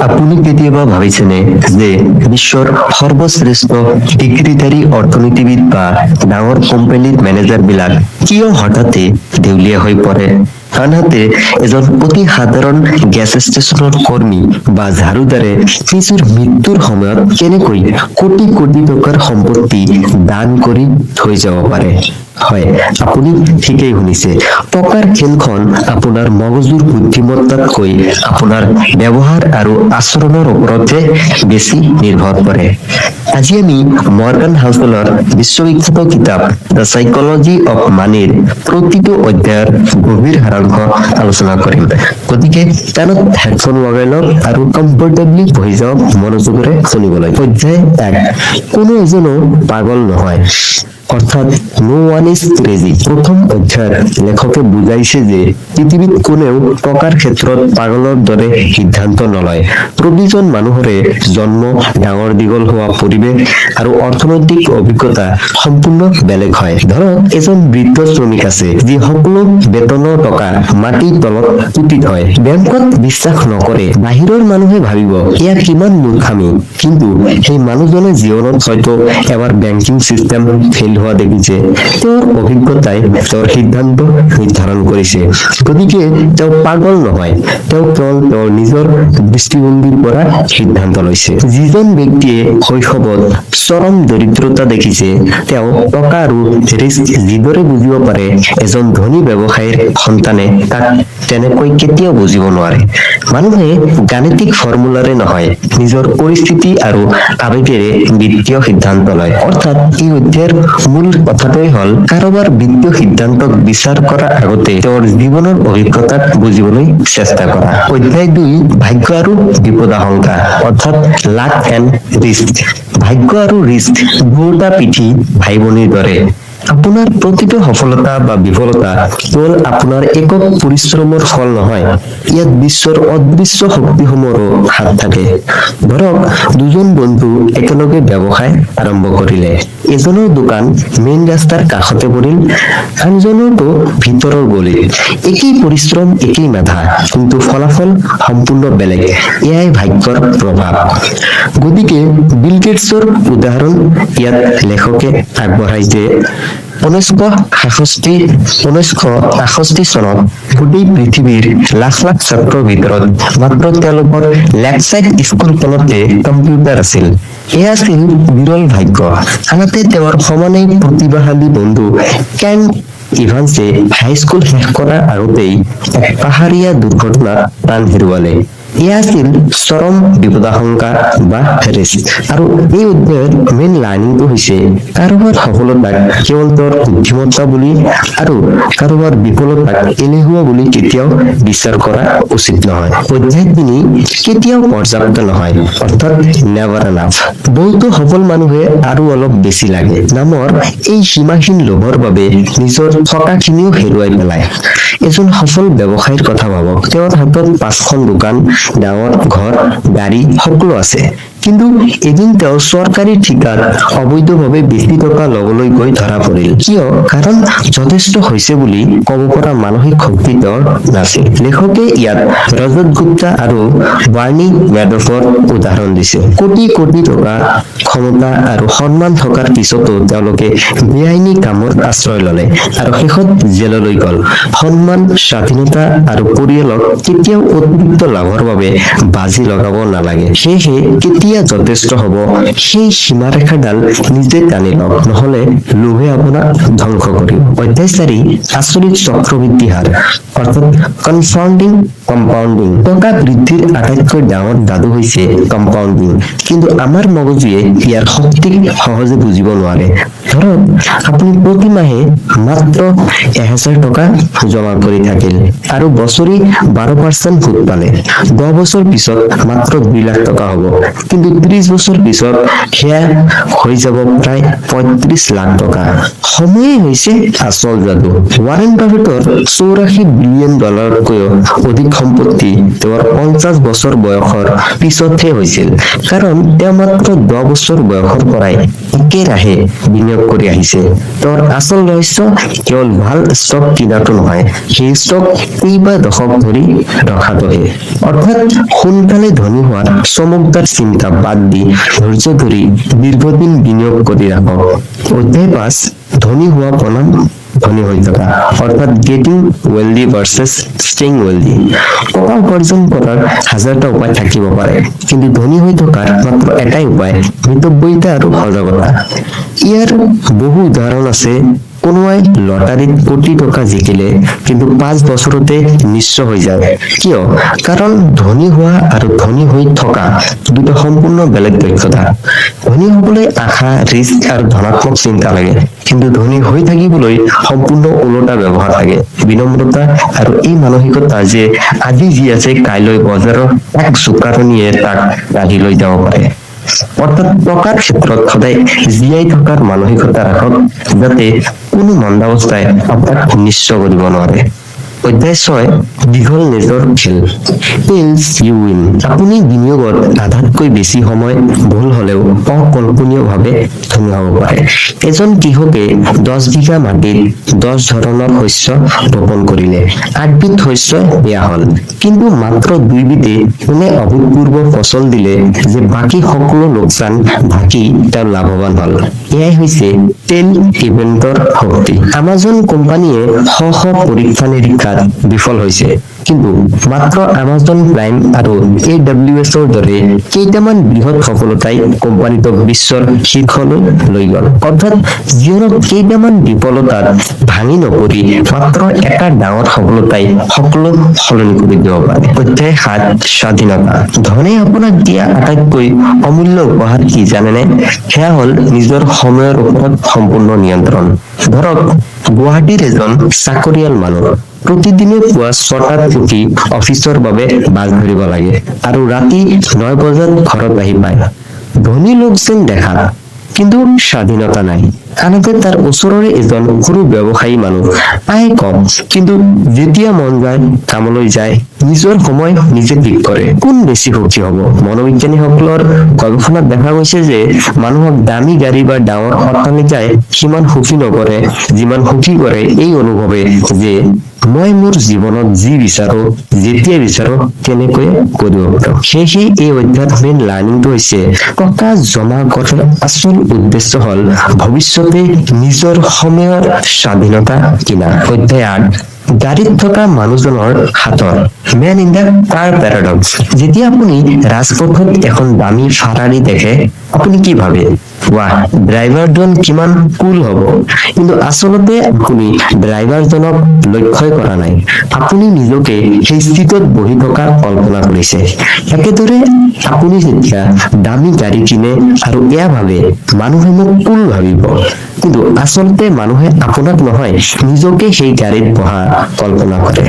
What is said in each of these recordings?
আপুনি কেতিয়াবা ভাবিছেনে যে বিশ্বৰ সৰ্বশ্ৰেষ্ঠ ডিগ্ৰীধাৰী অৰ্থনীতিবিদ বা ডাঙৰ কোম্পানীৰ মেনেজাৰবিলাক কিয় হঠাতে দেউলীয়া হৈ পৰে? আনহাতে এজন অতি সাধাৰণ গেছ ষ্টেচনৰ কৰ্মী বা ঝাৰুদাৰে নিজৰ মৃত্যুৰ সময়ত কেনেকৈ কোটি কোটি টকাৰ সম্পত্তি দান কৰি থৈ যাব পাৰে? হয়, আপুনি ঠিকেই শুনিছে। টকাৰ খেলখন আপোনাৰ মগজুৰ বুদ্ধিমত্তাতকৈ আপোনাৰ ব্যৱহাৰ আৰু আচৰণৰ ওপৰতহে বেছি নিৰ্ভৰ কৰে। আজি আমি মৰ্গান হাউচেলৰ বিশ্ববিখ্যাত কিতাপ দ্য চাইকলজি অফ মানিৰ প্ৰতিটো অধ্যায়ৰ গভীৰ সাৰাংশ আলোচনা কৰিম। গতিকে কাণত হেডফোন লগাই লওক আৰু কমফৰ্টেবলি বহি যাওক মনোযোগেৰে শুনিবলৈ। অধ্যায় 1, কোনো এজনো পাগল নহয়, অৰ্থাৎ নো ওৱান ইজ ক্ৰেজি। প্ৰথম অধ্যায়ৰ লেখকে বুজাইছে যে পৃথিৱীত কোনেও টকাৰ ক্ষেত্ৰত পাগলৰ দৰে সিদ্ধান্ত নলয়। প্ৰতিজন মানুহৰে জন্ম, ডাঙৰ দীঘল হোৱা পৰিৱেশ আৰু অৰ্থনৈতিক অভিজ্ঞতা সম্পূৰ্ণ বেলেগ হয়। ধৰক এজন বৃদ্ধ শ্ৰমিক আছে যি সকলো বেতনৰ টকা মাটিৰ তলত পুতি থয়। বেংকত বিশ্বাস নকৰে। বাহিৰৰ মানুহে ভাবিব এয়া কিমান মূৰ্খামি, কিন্তু সেই মানুহজনে জীৱনত হয়তো এবাৰ বেংকিং চিষ্টেম ফেইল হোৱা দেখিছে। তেওঁৰ অভিজ্ঞতাই তেওঁৰ সিদ্ধান্ত নিৰ্ধাৰণ কৰিছে। গতিকে তেওঁ পাগল নহয়, তেওঁ কেৱল তেওঁৰ নিজৰ দৃষ্টিভংগীৰ পৰা সিদ্ধান্ত লৈছে। যিজন ব্যক্তিয়ে শৈশৱত চৰম দৰিদ্ৰতা দেখিছে, তেওঁ টকা আৰু ৰিস্ক যিদৰে বুজিব পাৰে, এজন ধনী ব্যৱসায়ীৰ সন্তানে তাক তেনেকৈ কেতিয়াও বুজিব নোৱাৰে। মানুহে গাণিতিক ফৰ্মুলাৰে নহয়, নিজৰ পৰিস্থিতি আৰু আৱেগেৰে বিত্তীয় সিদ্ধান্ত লয়। অৰ্থাৎ এই অধ্যায়ৰ মূল কথাটোৱেই হ'ল কাৰোবাৰ বিত্তীয় সিদ্ধান্তক বিচাৰ কৰাৰ আগতে তেওঁৰ জীৱনৰ অভিজ্ঞতাক বুজিবলৈ চেষ্টা কৰা। অধ্যায় 2, ভাগ্য আৰু বিপদাশংকা, অৰ্থাৎ লাক এণ্ড ৰিস্ক। ভাগ্য আৰু ৰিস্ক দুয়োটা পিঠি ভাই ভনীৰ দৰে। আপোনাৰ প্ৰতিটো সফলতা বা বিফলতা কেৱল আপোনাৰ একক পৰিশ্ৰমৰ ফল নহয়, ইয়াত বিশ্বৰ অদৃশ্য শক্তিসমূহৰো হাত থাকে। ধৰক দুজন বন্ধু একেলগে ব্যৱসায় আৰম্ভ কৰিলে। এজনৰ দোকান মেইন ৰাস্তাৰ কাষতে পৰিল, আনজনৰটো ভিতৰৰ গলিত। একেই পৰিশ্ৰম, একেই মেধা, কিন্তু ফলাফল সম্পূৰ্ণ বেলেগ। এয়াই ভাগ্যৰ প্ৰভাৱ। গতিকে বিল গেটছৰ উদাহৰণ ইয়াত লেখকে আগবঢ়ায় যে 1966 চনত গোটেই পৃথিৱীৰ লাখ লাখ ছাত্ৰৰ ভিতৰত মাত্ৰ তেওঁলোকৰ লেকচাইড স্কুলখনতে কম্পিউটাৰ আছিল। এয়া আছিল বিৰল ভাগ্য। আনহাতে তেওঁৰ সমানেই প্ৰতিভাশালী বন্ধু কেন ইভান্সে হাইস্কুল শেষ কৰাৰ আগতেই এক পাহাৰীয়া দুৰ্ঘটনাত প্ৰাণ হেৰুৱালে। এয়া আছিল চৰম বিপদাশংকা বা ৰিস্ক। আৰু এই অধ্যায়ৰ মেইন লাৰ্নিংটো হৈছে কাৰোবাৰ সফলতাক কেৱল তেওঁৰ বুদ্ধিমত্তা বুলি আৰু কাৰোবাৰ বিফলতাক এলেহুৱা বুলি কেতিয়াও বিচাৰ কৰা উচিত নহয়। অধ্যায় 3, কেতিয়াও পৰ্যাপ্ত নহয়, অৰ্থাৎ নেভাৰ এনাফ। বহুতো সফল মানুহে আৰু অলপ বেছি লাগে নামৰ এই সীমাহীন লোভৰ বাবে নিজৰ থকাখিনিও হেৰুৱাই পেলায়। এজন সফল ব্যৱসায়ীৰ কথা ভাবক। তেওঁৰ হাতত 5খন দোকান, ডাঙৰ ঘৰ, গাড়ী সকলো আছে। কিন্তু এদিন তেওঁ চৰকাৰী ঠিকাত অবৈধভাৱে বেছি টকা লবলৈ গৈ ধৰা পৰিল। কিয়? কাৰণ যথেষ্ট হৈছে বুলি কব পৰা মানসিক শক্তি তেওঁৰ নাছিল। লেখকে ইয়াত ৰজত গুপ্তা আৰু বাৰ্নি মেডফৰ উদাহৰণ দিছে। কোটি কোটি টকা, ক্ষমতা আৰু সন্মান থকাৰ পিছতো তেওঁলোকে বেআইনী কামৰ আশ্ৰয় ললে আৰু শেষত জেললৈ গল। সন্মান, স্বাধীনতা আৰু পৰিয়ালক কেতিয়াও অতিৰিক্ত লাভৰ বাবে বাজি লগাব নালাগে। সেয়েহে কেতিয়া যথেষ্ট হব সেই সীমাৰেখাডাল নিজে টানি লওক, নহলে লোভে আপোনাক ধ্বংস কৰিব। অধ্যায় 4, আচৰিত চক্ৰবৃদ্ধি হাৰ, অৰ্থাৎ কনফাউণ্ডিং কম্পাউণ্ডিং। টকা বৃদ্ধিৰ আটাইতকৈ ডাঙৰ যাদু হৈছে কম্পাউণ্ডিং, কিন্তু আমাৰ মগজুৱে ইয়াৰ শক্তিক সহজে বুজিব নোৱাৰে। ধৰক আপুনি প্ৰতি মাহে মাত্ৰ 1000 টকা জমা কৰি থাকিল আৰু বছৰি 12% সুদ পালে। 10 বছৰ পিছত মাত্ৰ 2 লাখ টকা হব, কিন্তু 30 বছৰ পিছত সেয়া হৈ যাব প্ৰায় 35 লাখ টকা। সময়েই হৈছে আচল যাদু। ৱাৰেন বাফেটৰ $84 বিলিয়নতকৈও অধিক সম্পত্তি তেওঁৰ 50 বছৰ বয়সৰ পিছতহে হৈছিল, কাৰণ তেওঁ মাত্ৰ 10 বছৰ বয়সৰ পৰাই একেৰাহে বিনিয়োগ কৰি আহিছে। তেওঁৰ আচল ৰহস্য কেৱল ভাল ষ্টক কিনাটো নহয়, সেই ষ্টক কেইবা দশক ধৰি ৰখাটোহে। অৰ্থাৎ সোনকালে ধনী হোৱাৰ চমকদাৰ চিন্তা বাদ দি ধৈৰ্য ধৰি দীৰ্ঘদিন বিনিয়োগ কৰি ৰাখক। অধ্যায় 5, ধনী হোৱা বনাম ধনী হৈ থকা, অৰ্থাৎ getting wealthy versus staying wealthy. টকা উপাৰ্জন কৰাৰ হাজাৰটা উপায় থাকিব পাৰে, কিন্তু ধনী হৈ থকাৰ মাত্ৰ এটাই উপায়, মিতব্যয়িতা আৰু সজাগতা। ইয়াৰ বহু উদাহৰণ আছে। কোনোবাই লটাৰীত কোটি টকা জিকিলে কিন্তু 5 বছৰতে নিঃস্ব হৈ যায়। কিয়? কাৰণ ধনী হোৱা আৰু ধনী হৈ থকা দুটা সম্পূৰ্ণ বেলেগ দক্ষতা। ধনী হবলৈ আশা, ৰিস্ক আৰু ধনাত্মক চিন্তা লাগে, কিন্তু ধনী হৈ থাকিবলৈ সম্পূৰ্ণ ওলোটা ব্যৱহাৰ লাগে, বিনম্ৰতা আৰু এই মানসিকতা যে আজি যি আছে কাইলৈ বজাৰৰ এক জোকাৰণিয়ে তাক ৰাহি লৈ যাব পাৰে। অৰ্থাৎ টকাৰ ক্ষেত্ৰত সদায় জীয়াই থকাৰ মানসিকতা ৰাখক, যাতে কোনো মন্দাৱস্থাই আপোনাক নিঃস্ব কৰিব নোৱাৰে। অধ্যায় 6, দীঘল নেজৰ খেল, টেইলছ ইউ উইন। আপুনি বিনিয়োগত আধাতকৈ বেছি সময় ভুল হলেও অকল্পনীয়ভাৱে ধনী হব পাৰে। এজন কৃষকে 10 বিঘা মাটিত 10 ধৰণৰ শস্য ৰোপণ কৰিলে। 8 বিধ শস্য বেয়া হল, কিন্তু মাত্ৰ 2 বিধে এনে অভূতপূৰ্ব ফচল দিলে যে বাকী সকলো লোকচান ঢাকি তেওঁ লাভৱান হল। এয়াই হৈছে টেইল ইভেন্টৰ শক্তি। আমাজন কোম্পানীয়ে শ শ পৰীক্ষা নিৰীক্ষাত বিফল হৈছে, কিন্তু মাত্ৰ আমাজন প্ৰাইম আৰু AWS-ৰ দৰে কেইটামান বৃহৎ সফলতাই কোম্পানীটোক বিশ্বৰ শীৰ্ষলৈ লৈ গল। অৰ্থাৎ জীৱনত কেইটামান বিফলতাত ভাঙি নপৰি মাত্ৰ এটা ডাঙৰ সফলতাই সকলো সলনি কৰি দিব পাৰে। অধ্যায় 7, স্বাধীনতা। ধনে আপোনাক দিয়া আটাইতকৈ অমূল্য উপহাৰ কি জানেনে? সেয়া হল নিজৰ সময়ৰ ওপৰত সম্পূৰ্ণ নিয়ন্ত্ৰণ। ধৰক গুৱাহাটীৰ এজন চাকৰিয়াল মানুহ প্ৰতিদিনে পুৱা 6টাত উঠি অফিচৰ বাবে বাছ ধৰিব লাগে আৰু ৰাতি 9 বজাত ঘৰত আহি পায়। ধনী লোক যেন দেখা, কিন্তু স্বাধীনতা নাই। আনহাতে তাৰ ওচৰৰে এজন সৰু ব্যৱসায়ী মানুহ, আয় কম, কিন্তু যেতিয়া মন যায় কামলৈ যায়, নিজৰ সময় নিজে ঠিক কৰে। কোন বেছি সুখী হব? মনোবিজ্ঞানীসকলৰ গৱেষণাত দেখা গৈছে যে মানুহক দামী গাড়ী বা ডাঙৰ অট্টালিকাই সিমান সুখী নকৰে যিমান সুখী কৰে এই অনুভৱে যে মই মোৰ জীৱনত যি বিচাৰো, যেতিয়া বিচাৰো তেনেকৈ কৰিব পাৰো। সেয়েহে এই অধ্যায়ত মেইন লাৰ্ণিংটো হৈছে টকা জমা কৰাৰ আচল উদ্দেশ্য হল ভৱিষ্যতে নিজৰ সময়ৰ স্বাধীনতা কিনা। অধ্যায় 8, গাড়ীত থকা মানুহজনৰ হাতৰ, men in the car paradox. যেতিয়া আপুনি ৰাজপথত এখন দামী ফাৰাৰী দেখে, আপুনি কি ভাবে? ৱাহ, ড্ৰাইভাৰজন কিমান কুল হব। কিন্তু আচলতে আপুনি ড্ৰাইভাৰজনক লক্ষ্যই কৰা নাই, আপুনি নিজকে সেই ছিটত বহি থকা কল্পনা কৰিছে। একেদৰে আপুনি যেতিয়া দামী গাড়ী কিনে আৰু এয়া ভাবে মানুহে মোক কুল ভাবিব, কিন্তু আচলতে মানুহে আপোনাক নহয়, নিজকে সেই গাড়ীত বহা কল্পনা কৰে।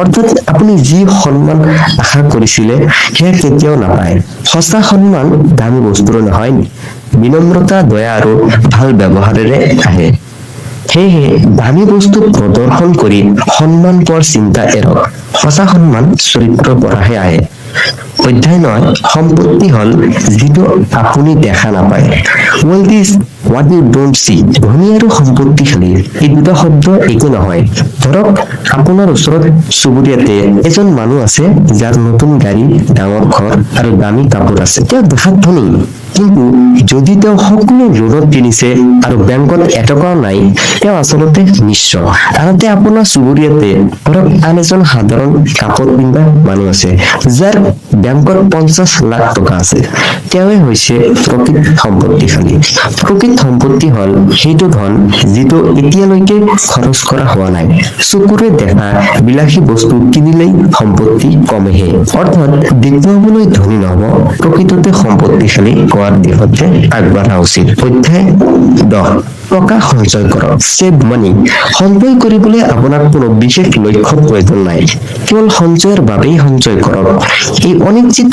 অৰ্থাৎ আপুনি যি সন্মান আশা কৰিছিলে সেয়া কেতিয়াও নাপায়। সঁচা সন্মান দামী বস্তুৰ নহয়, বিনম্ৰতা, দয়া আৰু ভাল ব্যৱহাৰেৰে আহে। সেয়েহে দামী বস্তু প্ৰদৰ্শন কৰি সন্মান পোৱাৰ চিন্তা এৰক। সঁচা সন্মান চৰিত্ৰৰ পৰাহে আহে। অধ্যায় 9, সম্পত্তি হল যিটো আপুনি দেখা নাপায়। Wealth is what you don't see. ধনী আৰু সম্পত্তিশালী এই দুটা শব্দ একো নহয়। ধৰক আপোনাৰ ওচৰত চুবুৰীয়াতে এজন মানুহ আছে যাৰ নতুন গাড়ী, ডাঙৰ ঘৰ আৰু দামী কাপোৰ আছে। তেওঁ দেখাত ধনী, কিন্তু যদি তেওঁ সকলো ঋণত কিনিছে আৰু বেংকত এটকাও নাই, তেওঁ আচলতে নিঃস্ব। আনহাতে আপোনাৰ চুবুৰীয়াতে ধৰক আন এজন সাধাৰণ কাপোৰ পিন্ধা মানুহ আছে যাৰ বেংকত 50 লাখ টকা আছে। তেওঁৱে হৈছে প্ৰকৃত সম্পত্তিশালী। প্ৰকৃত সম্পত্তি হল সেইটো ধন যিটো এতিয়ালৈকে খৰচ কৰা হোৱা নাই। চকুৰে দেখা বিলাসী বস্তু কিনিলেই সম্পত্তি কমেহে। অৰ্থাৎ দেখুৱাবলৈ ধনী নহব, প্ৰকৃততে সম্পত্তিশালী হোৱাৰ দিশতে আগবাঢ়া উচিত। অধ্যায় 10, টকা সঞ্চয় কৰক, ছেভ মানি। সঞ্চয় কৰিবলৈ আপোনাক কোনো বিশেষ লক্ষ্যৰ প্ৰয়োজন নাই, কেৱল সঞ্চয়ৰ বাবেই সঞ্চয় কৰক। এই অনিশ্চিত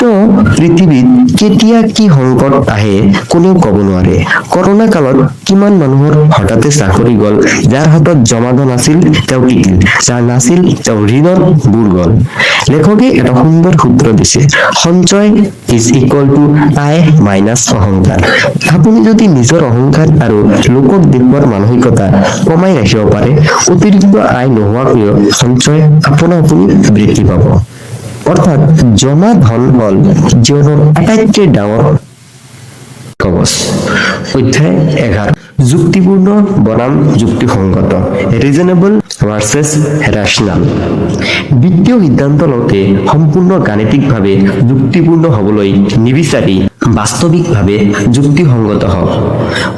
পৃথিৱীত কেতিয়া কি সংকট আহে কোনেও কব নোৱাৰে। কৰোণা কালত কিমান মানুহৰ হঠাতে চাকৰি গল, যাৰ হাতত জমা ধন আছিল তেওঁ টিকিল, যাৰ নাছিল তেওঁ ঋণত বুৰ গল। লেখকে এটা সুন্দৰ সূত্ৰ দিছে, সঞ্চয় ইজ ইকুৱেল টু আয় মাইনাছ অহংকাৰ। আপুনি যদি নিজৰ অহংকাৰ আৰু লোকক দেখুওৱাৰ মানসিকতা কমাই ৰাখিব পাৰে, অতিৰিক্ত আয় নোহোৱাকৈও সঞ্চয় আপোনা আপুনি বৃদ্ধি পাব। অৰ্থাৎ জমা ধন হল জীৱনৰ আটাইতকৈ ডাঙৰ কবচ। অধ্যায় 11, যুক্তিপূৰ্ণ বনাম যুক্তিসংগত, ৰিজনেবল ভাৰ্চেছ ৰেচনেল। বিত্তীয় সিদ্ধান্ত লওঁতে সম্পূৰ্ণ গাণিতিকভাৱে যুক্তিপূৰ্ণ হবলৈ নিবিচাৰি বাস্তৱিকভাৱে যুক্তিসংগত হওক।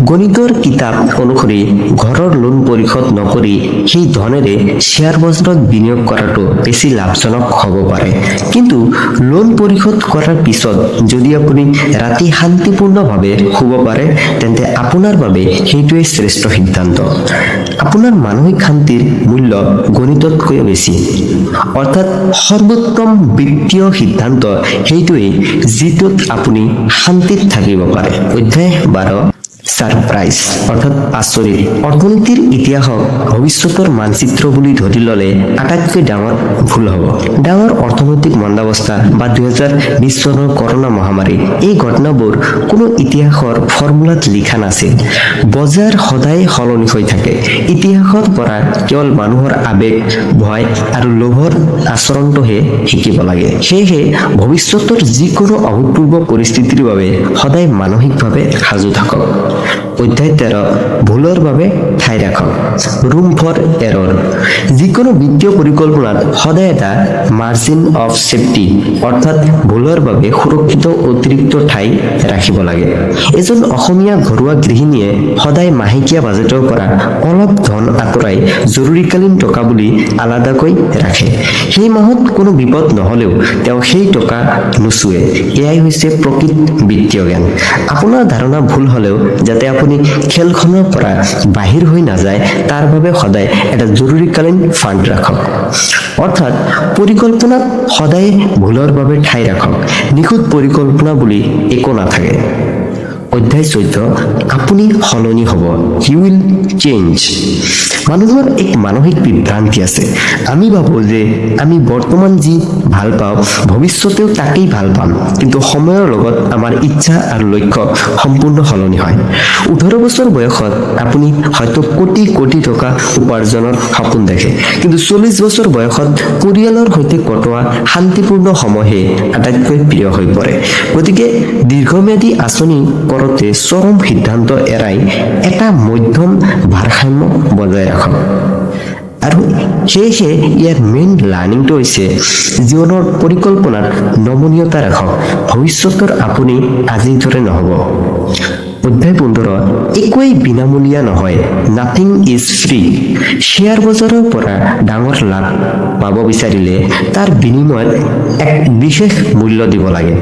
গণিতৰ কিতাপ অনুসৰি ঘৰৰ লোন পৰিশোধ নকৰি সেই ধনেৰে শ্বেয়াৰ বজাৰত বিনিয়োগ কৰাটো বেছি লাভজনক হ'ব পাৰে। কিন্তু লোন পৰিশোধ কৰাৰ পিছত যদি আপুনি ৰাতি শান্তিপূৰ্ণভাৱে শুব পাৰে, তেন্তে আপোনাৰ বাবে সেইটোৱেই শ্ৰেষ্ঠ সিদ্ধান্ত। আপোনাৰ মানসিক শান্তিৰ মূল্য গণিততকৈ বেছি। অৰ্থাৎ সৰ্বোত্তম বিত্তীয় সিদ্ধান্ত সেইটোৱেই যিটোত আপুনি শান্তিত থাকিব পাৰে। অধ্যায় 12, ছাৰপ্ৰাইজ অৰ্থাৎ আচৰিত। অৰ্থনীতিৰ ইতিহাসক ভৱিষ্যতৰ মানচিত্ৰ বুলি ধৰি ললে আটাইতকৈ ডাঙৰ ভুল হ'ব। ডাঙৰ অৰ্থনৈতিক মন্দাৱস্থা বা 2020 চনৰ কৰোনা মহামাৰী, এই ঘটনাবোৰ কোনো ইতিহাসৰ ফৰ্মুলাত লিখা নাছিল। বজাৰ সদায় সলনি হৈ থাকে। ইতিহাসৰ পৰা কেৱল মানুহৰ আৱেগ, ভয় আৰু লোভৰ আচৰণটোহে শিকিব লাগে। সেয়েহে ভৱিষ্যতৰ যিকোনো অভূতপূৰ্ব পৰিস্থিতিৰ বাবে সদায় মানসিকভাৱে সাজু থাকক। অধ্যায় 13, ভুলৰ বাবে ঠাই ৰাখক, ৰুম ফৰ এৰৰ। যিকোনো বিত্তীয় পৰিকল্পনাত সদায় এটা মাৰ্জিন অফ ছেফটি অৰ্থাৎ ভুলৰ বাবে সুৰক্ষিত অতিৰিক্ত ঠাই ৰাখিব লাগে। এজন অসমীয়া ঘৰুৱা গৃহিণীয়ে সদায় মাহেকীয়া বাজেটৰ পৰা অলপ ধন আঁতৰাই জৰুৰীকালীন টকা বুলি আলাদাকৈ ৰাখে। সেই মাহত কোনো বিপদ নহলেও তেওঁ সেই টকা নোচোৱে। এয়াই হৈছে প্ৰকৃত বিত্তীয় জ্ঞান। আপোনাৰ ধাৰণা ভুল হলেও যাতে আপুনি খেলখনৰ পৰা বাহিৰ হৈ নাযায় তাৰ বাবে সদায় এটা জৰুৰীকালীন ফাণ্ড ৰাখক। অৰ্থাৎ পৰিকল্পনাত সদায় ভুলৰ বাবে ঠাই ৰাখক। নিখুঁত পৰিকল্পনা বুলি একো নাথাকে। অধ্যায় 14, আপুনি সলনি হ'ব, ইউ উইল চেঞ্জ। মানুহৰ এক মানসিক বিভ্ৰান্তি আছে। আমি ভাবোঁ যে আমি বৰ্তমান যি ভাল পাওঁ ভৱিষ্যতেও তাকেই ভাল পাম, কিন্তু সময়ৰ লগত আমাৰ ইচ্ছা আৰু লক্ষ্য সম্পূৰ্ণ সলনি হয়। 18 বছৰ বয়সত আপুনি হয়তো কোটি কোটি টকা উপাৰ্জনৰ সপোন দেখে, কিন্তু 40 বছৰ বয়সত পৰিয়ালৰ সৈতে কটোৱা শান্তিপূৰ্ণ সময়হে আটাইতকৈ প্ৰিয় হৈ পৰে। গতিকে দীৰ্ঘম্যাদী আঁচনি কৰোঁতে চৰম সিদ্ধান্ত এৰাই এটা মধ্যম ভাৰসাম্য বজাই ৰাখক। আৰু সেয়েহে ইয়াৰ মেইন লাৰ্ণিংটো হৈছে জীৱনৰ পৰিকল্পনাত নমনীয়তা ৰাখক। ভৱিষ্যতৰ আপুনি আজিৰ দৰে নহ'ব। অধ্যায় 15, একোৱেই বিনামূলীয়া নহয়, নাথিং ইজ ফ্ৰী। শ্বেয়াৰ বজাৰৰ পৰা ডাঙৰ লাভ পাব বিচাৰিলে তাৰ বিনিময়ত এক বিশেষ মূল্য দিব লাগে।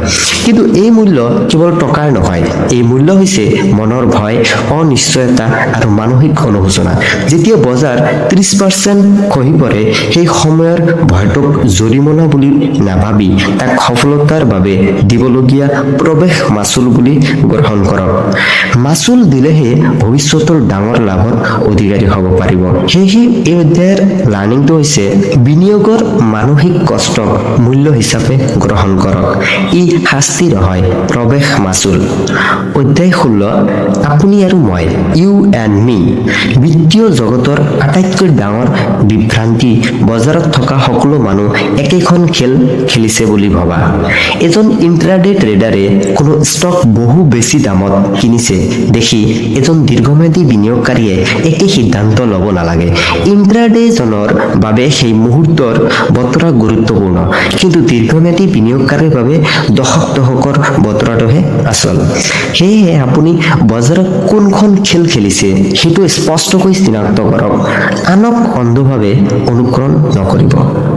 কিন্তু এই মূল্য কেৱল টকাৰ নহয়, এই মূল্য হৈছে মনৰ ভয়, অনিশ্চয়তা আৰু মানসিক অনুশোচনা। যেতিয়া বজাৰ 30% খহি পৰে, সেই সময়ৰ ভয়টোক জৰিমনা বুলি নাভাবি তাক সফলতাৰ বাবে দিবলগীয়া প্ৰৱেশ মাচুল বুলি গ্ৰহণ কৰক। মাচুল দিলেহে ভৱিষ্যতৰ ডাঙৰ লাভৰ অধিকাৰী হ'ব পাৰিব। সেয়েহে এই অধ্যায়ৰ লাৰ্ণিংটো হৈছে বিনিয়োগৰ মানসিক কষ্টক মূল্য হিচাপে গ্ৰহণ কৰক। ই শাস্তি নহয়, প্ৰৱেশ মাচুল। অধ্যায় 16, আপুনি আৰু মই, ইউ এণ্ড মি। বিত্তীয় জগতৰ আটাইতকৈ ডাঙৰ বিভ্ৰান্তি বজাৰত থকা সকলো মানুহ একেখন খেল খেলিছে বুলি ভবা। এজন ইন্ট্ৰাডে ট্ৰেডাৰে কোনো ষ্টক বহু বেছি দামত কিনিছে দেখি এজন দীৰ্ঘম্যাদী বিনিয়োগকাৰীয়ে একে সিদ্ধান্ত ল'ব নালাগে। ইন্ট্ৰাডেজনৰ বাবে সেই মুহূৰ্তৰ বতৰা গুৰুত্বপূৰ্ণ, কিন্তু দীৰ্ঘম্যাদী বিনিয়োগকাৰীৰ বাবে দশকৰ বতৰাটোহে আচল। সেয়েহে আপুনি বজাৰত কোনখন খেল খেলিছে সেইটো স্পষ্টকৈ চিনাক্ত কৰক। আনক অন্ধভাৱে অনুকৰণ নকৰিব।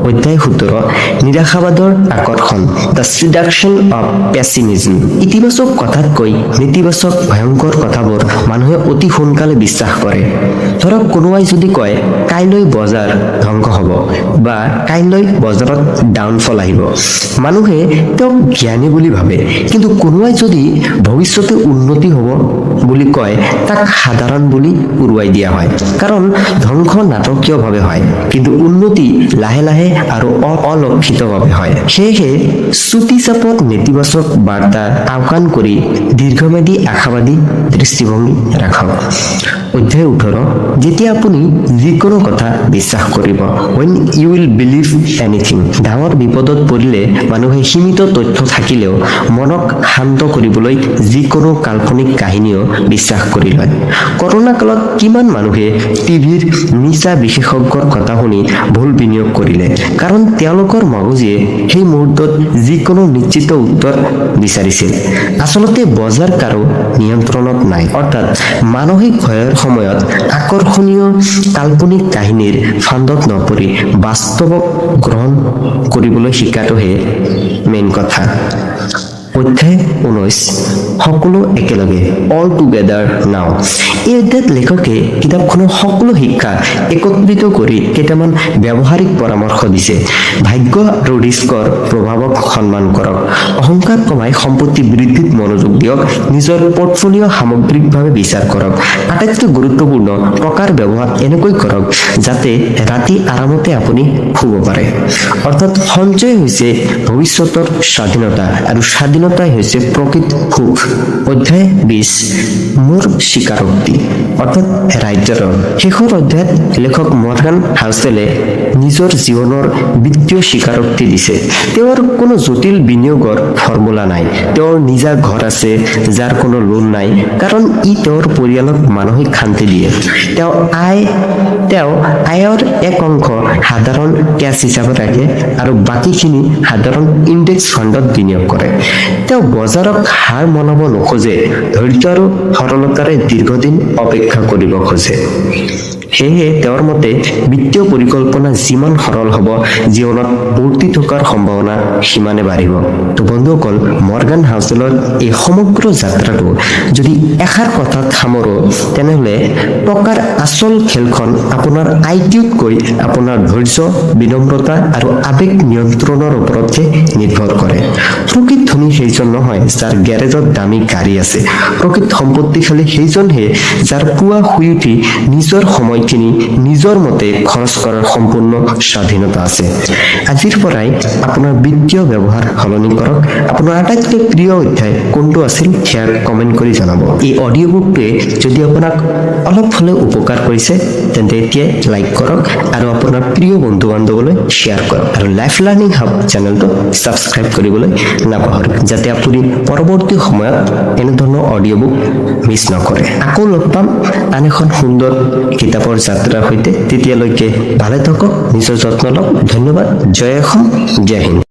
অধ্যায় 17, নিৰাশাবাদৰ আকৰ্ষণ, দ্য ছিডাকশ্যন অফ পেছিমিজম। ইতিবাচক কথাতকৈ নেতিবাচক ভয়ংকৰ কথাবোৰ মানুহে অতি সোনকালে বিশ্বাস কৰে। ধৰক কোনোবাই যদি কয় কাইলৈ বজাৰ ধ্বংস হ'ব বা কাইলৈ বজাৰত ডাউনফল আহিব, মানুহে তেওঁক জ্ঞানী বুলি ভাবে। কিন্তু কোনোবাই যদি ভৱিষ্যতে উন্নতি হ'ব বুলি কয় তাক সাধাৰণ বুলি উৰুৱাই দিয়া হয়, কাৰণ ধ্বংস নাটকীয়ভাৱে হয়, কিন্তু উন্নতি লাহে লাহে আৰু অলক্ষিতভাৱে হয়। সেয়েহে চুটিচাপত নেতিবাচক বাৰ্তা আওকাণ কৰি দীৰ্ঘম্যাদী আশাবাদী দৃষ্টিভংগী ৰাখক। অধ্যায় 18, যেতিয়া আপুনি যিকোনো কথা বিশ্বাস কৰিব। When you will believe anything. ডাঙৰ বিপদত পৰিলে মানুহে সীমিত তথ্য থাকিলেও মনক শান্ত কৰিবলৈ যিকোনো কাল্পনিক কাহিনীও বিশ্বাস কৰি লয়। কৰোণা কালত কিমান মানুহে টিভিৰ নিচা বিশেষজ্ঞৰ কথা শুনি ভুল বিনিয়োগ কৰিলে, কাৰণ তেওঁলোকৰ মগজুৱে সেই মুহূৰ্তত যিকোনো নিশ্চিত উত্তৰ বিচাৰিছিল। আচলতে বজাৰ কাৰো নিয়ন্ত্ৰণত নাই, অৰ্থাৎ মানসিক ভয়ৰ সময়ত আকৰ্ষণীয় কাল্পনিক কাহিনীৰ ফান্দত নপৰি বাস্তৱক গ্ৰহণ কৰিবলৈ শিকাটোহে মেইন কথা। অধ্যায় 19, সকলো একেলগে, অল টুগেডাৰ নাও। এই অধ্যায়ত লেখকে কিতাপখনৰ সকলো শিক্ষা একত্ৰিত কৰি কেইটামান ব্যৱহাৰিক পৰামৰ্শ দিছে। ভাগ্য আৰু ৰিস্কৰ প্ৰভাৱক সন্মান কৰক, অহংকাৰ কমাই সম্পত্তি বৃদ্ধিত মনোযোগ দিয়ক, নিজৰ পৰ্টফলিঅ' সামগ্ৰিকভাৱে বিচাৰ কৰক, আটাইতকৈ গুৰুত্বপূৰ্ণ টকাৰ ব্যৱহাৰ এনেকৈ কৰক যাতে ৰাতি আৰামতে আপুনি শুব পাৰে। অৰ্থাৎ সঞ্চয় হৈছে ভৱিষ্যতৰ স্বাধীনতা আৰু স্বাধীনতাই হৈছে প্ৰকৃত সুখ। অধ্যায় 20, মোৰ স্বীকাৰোক্তি, অৰ্থাৎ ৰাইটাৰৰ। শেষৰ অধ্যায়ত লেখক মৰ্গান হাউছেলে নিজৰ জীৱনৰ বিত্তীয় স্বীকাৰোক্তি দিছে। তেওঁৰ কোনো জটিল বিনিয়োগৰ ফৰ্মুলা নাই, তেওঁৰ নিজা ঘৰ আছে যাৰ কোনো লোন নাই, কাৰণ ই তেওঁৰ পৰিয়ালক মানসিক শান্তি দিয়ে। তেওঁ আয়ৰ এক অংশ সাধাৰণ কেছ হিচাপে ৰাখে আৰু বাকীখিনি সাধাৰণ ইণ্ডেক্স ফাণ্ডত বিনিয়োগ কৰে। তেওঁ বজাৰক হাৰ মনাব নোখোজে, ধৈৰ্য আৰু সৰলতাৰে দীৰ্ঘদিন অপেক্ষা কৰিব খোজে। সেয়েহে তেওঁৰ মতে বিত্তীয় পৰিকল্পনা যিমান সৰল হ'ব, জীৱনত বৰ্তি থকাৰ সম্ভাৱনা সিমানে বাঢ়িব। তো বন্ধুসকল, মৰ্গান হাউছেলৰ এই সমগ্ৰ যাত্ৰাটো যদি এষাৰ কথাত সামৰো, তেনেহ'লে টকাৰ আচল খেলখন আপোনাৰ IQ-তকৈ আপোনাৰ ধৈৰ্য, বিনম্ৰতা আৰু আৱেগ নিয়ন্ত্ৰণৰ ওপৰতহে নিৰ্ভৰ কৰে। প্ৰকৃত ধনী সেইজন নহয় যাৰ গেৰেজত দামী গাড়ী আছে, প্ৰকৃত সম্পত্তিশালী সেইজনহে যাৰ পুৱা শুই উঠি নিজৰ সময়খিনি নিজৰ মতে খৰচ কৰাৰ সম্পূৰ্ণ স্বাধীনতা আছে। আজিৰ পৰাই আপোনাৰ বিত্তীয় ব্যৱহাৰ সলনি কৰক। আপোনাৰ আটাইতকৈ প্ৰিয় অধ্যায় কোনটো আছিল সেয়া কমেণ্ট কৰি জনাব। এই অডিঅ' বুকটোৱে যদি আপোনাক অলপ হ'লেও উপকাৰ কৰিছে, তেন্তে এতিয়াই লাইক কৰক আৰু আপোনাৰ প্ৰিয় বন্ধু বান্ধৱলৈ শ্বেয়াৰ কৰক, আৰু লাইফ লাৰ্ণিং হাব চেনেলটো ছাবস্ক্ৰাইব কৰিবলৈ নাপাহৰক, যাতে আপুনি পৰৱৰ্তী সময়ত এনেধৰণৰ অডিঅ' বুক মিছ নকৰে। আকৌ লগ পাম আন এখন সুন্দৰ কিতাপৰ যাত্ৰাৰ সৈতে। তেতিয়ালৈকে ভালে থাকক, নিজৰ যত্ন লওক। ধন্যবাদ। জয় অসম, জয় হিন্দ।